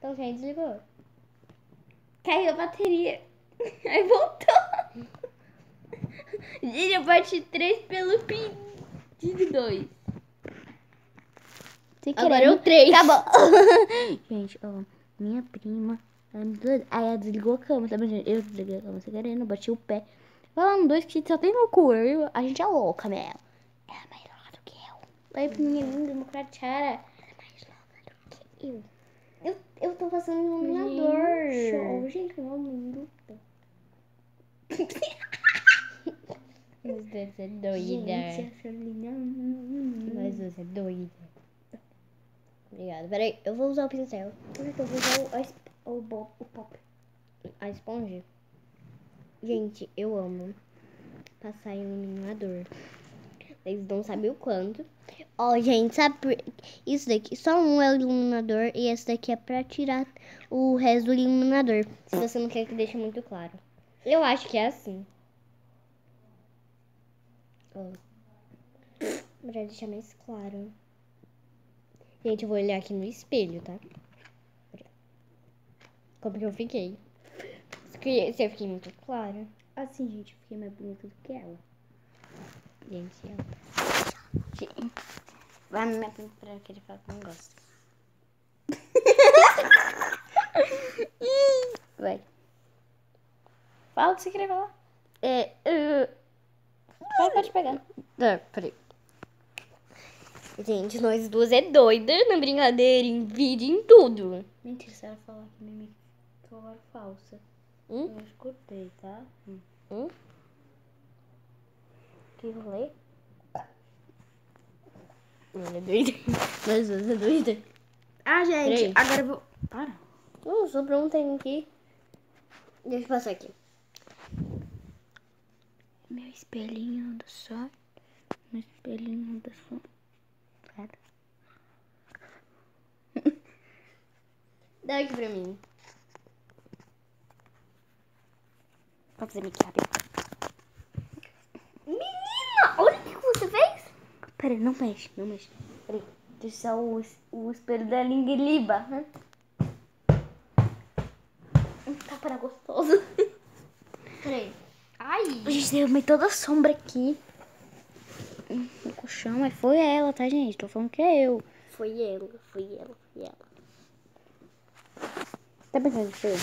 Pronto, aí desligou. Caiu a bateria. Aí voltou. Gente, eu bati 3 pelo pedido 2. Agora é o 3. Acabou. Gente, ó, minha prima. Aí ela desligou a cama, tá vendo, gente? Eu desliguei a cama sem querer, bati o pé. Falando dois que só tem loucura. A gente é louca, meu. Ela é mais louca do que eu. Oi, menina, democratiara. Ela é mais louca do que eu. Eu tô passando um iluminador. Gente, não mundo. Mas você é doida. Gente, essa menina. Mas você é doida. Obrigada. Peraí, eu vou usar o pincel. Eu vou usar o pop. A esponja. Gente, eu amo passar iluminador. Eles não sabem o quanto. Ó, gente, sabe isso daqui? Só um é o iluminador e esse daqui é pra tirar o resto do iluminador. Se você não quer que deixe muito claro. Eu acho que é assim. Ó. Pra deixar mais claro. Gente, eu vou olhar aqui no espelho, tá? Como que eu fiquei? Se eu fiquei muito clara. Assim, gente, eu fiquei mais bonita do que ela. Gente, Gente, vai me meter pra aquele falar que não gosta. Vai. Fala o que você queria falar. Pode pegar. Peraí. Gente, nós duas é doida na brincadeira, em vídeo, em tudo. Mentira, se ela falar que minha amiga é falsa. Hum? Eu escutei, tá? Que rolê? Ela é doida. Nós duas é doida. Ah, gente, Peraí. agora eu vou... Para. Sobrou um tem aqui. Deixa eu passar aqui. Meu espelhinho do sol. Meu espelhinho do sol. Dá aqui pra mim. Pra fazer make-up. Menina, olha o que você fez. Pera aí, não mexe, não mexe. Pera aí, deixa o espelho da Linguiliba. Tapa na gostosa. Peraí. Ai. A gente derrubei toda a sombra aqui. No colchão, mas foi ela, tá, gente? Tô falando que é eu. Foi ela. Tá pensando que foi eu?